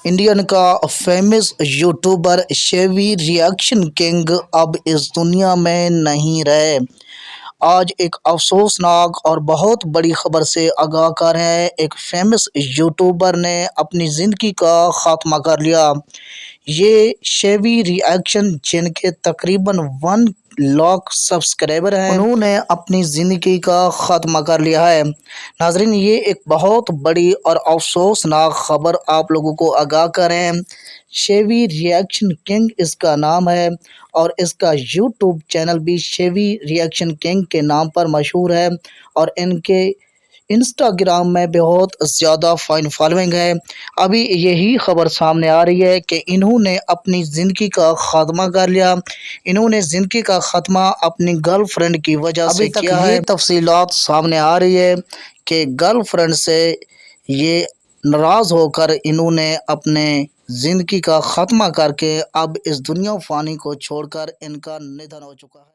Indian کا famous YouTuber شیوی reaction king اب اس دنیا میں نہیں رہے۔ آج ایک افسوسناک اور بہت بڑی خبر سے آگاہ کر ہیں۔ ایک فیمس یوٹیوبر نے اپنی زندگی کا خاتمہ کر لیا۔ یہ شیوی ریئیکشن، جن کے تقریباً 1 لاکھ سبسکرائبر ہیں، انہوں نے اپنی زندگی کا خاتمہ کر لیا ہے۔ ناظرین، یہ ایک بہت بڑی اور افسوسناک خبر آپ لوگوں کو آگاہ کر رہے ہیں۔ شیوی ریئیکشن کنگ اس کا نام ہے اور اس کا یوٹیوب چینل بھی شیوی ریئیکشن کنگ کے نام پر مشہور ہے، اور ان کے انسٹاگرام میں بہت زیادہ فالوئنگ ہے۔ ابھی یہی خبر سامنے آ رہی ہے کہ انہوں نے اپنی زندگی کا خاتمہ کر لیا۔ انہوں نے زندگی کا خاتمہ اپنی گرل فرینڈ کی وجہ سے کیا ہے۔ یہ تفصیلات سامنے آ رہی ہے کہ گرل فرینڈ سے یہ ناراض ہو کر انہوں نے اپنے زندگی کا خاتمہ کر کے اب اس دنیا فانی کو چھوڑ کر ان کا ندھن ہو چکا ہے۔